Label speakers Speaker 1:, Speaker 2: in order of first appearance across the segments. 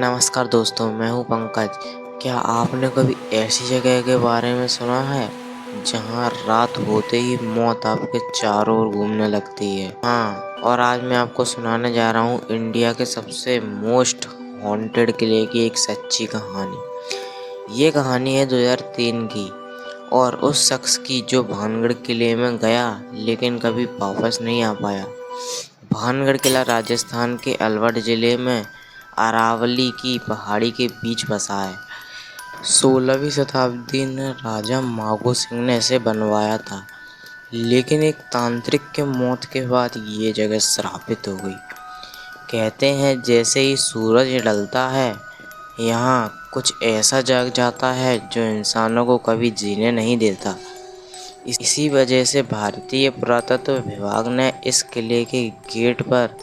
Speaker 1: नमस्कार दोस्तों, मैं हूँ पंकज। क्या आपने कभी ऐसी जगह के बारे में सुना है जहाँ रात होते ही मौत आपके चारों ओर घूमने लगती है? हाँ, और आज मैं आपको सुनाने जा रहा हूँ इंडिया के सबसे मोस्ट हॉन्टेड किले की एक सच्ची कहानी। ये कहानी है 2003 की और उस शख्स की जो भानगढ़ किले में गया लेकिन कभी वापस नहीं आ पाया। भानगढ़ किला राजस्थान के अलवर जिले में अरावली की पहाड़ी के बीच बसा है। 16वीं शताब्दी में राजा मागो सिंह ने इसे बनवाया था, लेकिन एक तांत्रिक के मौत के बाद ये जगह श्रापित हो गई। कहते हैं जैसे ही सूरज ढलता है यहाँ कुछ ऐसा जग जाता है जो इंसानों को कभी जीने नहीं देता। इसी वजह से भारतीय पुरातत्व विभाग ने इस किले के गेट पर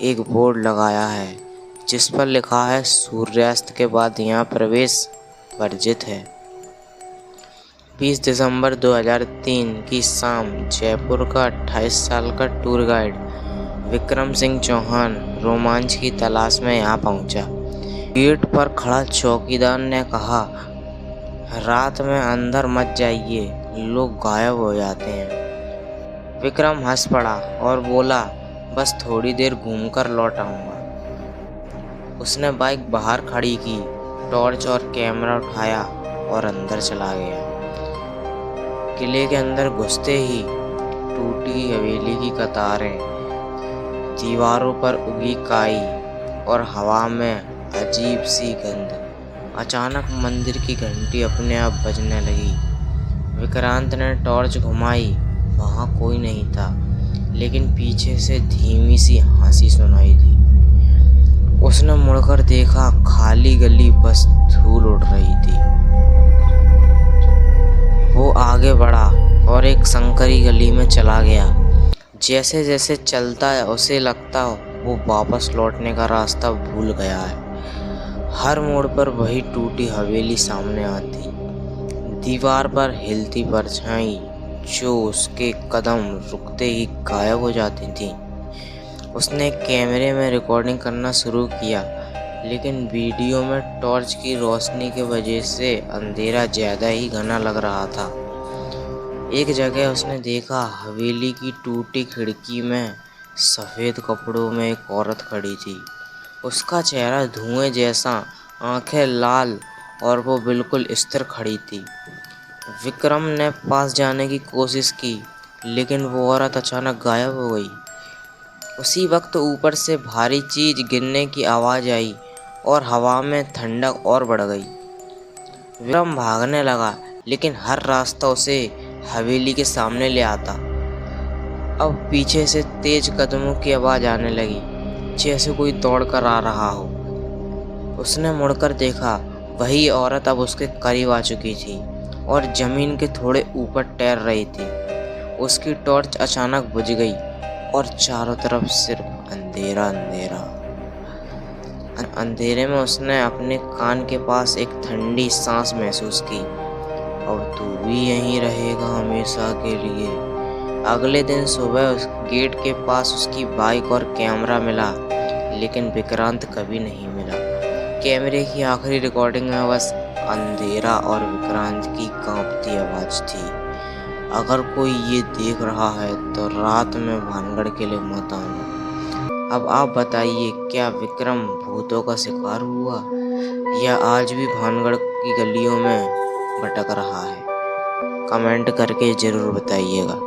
Speaker 1: एक बोर्ड लगाया है जिस पर लिखा है सूर्यास्त के बाद यहाँ प्रवेश वर्जित है। 20 दिसंबर 2003 की शाम जयपुर का 28 साल का टूर गाइड विक्रम सिंह चौहान रोमांच की तलाश में यहाँ पहुँचा। गेट पर खड़ा चौकीदार ने कहा, रात में अंदर मत जाइए, लोग गायब हो जाते हैं। विक्रम हंस पड़ा और बोला, बस थोड़ी देर घूमकर लौट आऊँगा। उसने बाइक बाहर खड़ी की, टॉर्च और कैमरा उठाया और अंदर चला गया। किले के अंदर घुसते ही टूटी हवेली की कतारें, दीवारों पर उगी काई और हवा में अजीब सी गंध। अचानक मंदिर की घंटी अपने आप बजने लगी। विक्रांत ने टॉर्च घुमाई, वहाँ कोई नहीं था, लेकिन पीछे से धीमी सी हंसी सुनाई दी। उसने मुड़कर देखा, खाली गली, बस धूल उड़ रही थी। वो आगे बढ़ा और एक संकरी गली में चला गया। जैसे जैसे चलता है उसे लगता वो वापस लौटने का रास्ता भूल गया है। हर मोड़ पर वही टूटी हवेली सामने आती, दीवार पर हिलती परछाई जो उसके कदम रुकते ही गायब हो जाती थी। उसने कैमरे में रिकॉर्डिंग करना शुरू किया, लेकिन वीडियो में टॉर्च की रोशनी की वजह से अंधेरा ज़्यादा ही घना लग रहा था। एक जगह उसने देखा, हवेली की टूटी खिड़की में सफ़ेद कपड़ों में एक औरत खड़ी थी। उसका चेहरा धुएं जैसा, आंखें लाल और वो बिल्कुल स्थिर खड़ी थी। विक्रम ने पास जाने की कोशिश की, लेकिन वो औरत अचानक गायब हो गई। उसी वक्त ऊपर से भारी चीज गिरने की आवाज़ आई और हवा में ठंडक और बढ़ गई। विक्रम भागने लगा, लेकिन हर रास्ता उसे हवेली के सामने ले आता। अब पीछे से तेज कदमों की आवाज़ आने लगी, जैसे कोई दौड़ कर आ रहा हो। उसने मुड़कर देखा, वही औरत अब उसके करीब आ चुकी थी और ज़मीन के थोड़े ऊपर तैर रही थी। उसकी टॉर्च अचानक बुझ गई और चारों तरफ सिर्फ अंधेरा अंधेरा। अंधेरे में उसने अपने कान के पास एक ठंडी सांस महसूस की। अब तू भी यहीं रहेगा हमेशा के लिए। अगले दिन सुबह उस गेट के पास उसकी बाइक और कैमरा मिला, लेकिन विक्रांत कभी नहीं मिला। कैमरे की आखिरी रिकॉर्डिंग में बस अंधेरा और विक्रांत की कांपती आवाज़ थी। अगर कोई ये देख रहा है तो रात में भानगढ़ किले मत आना। अब आप बताइए, क्या विक्रम भूतों का शिकार हुआ या आज भी भानगढ़ की गलियों में भटक रहा है? कमेंट करके ज़रूर बताइएगा।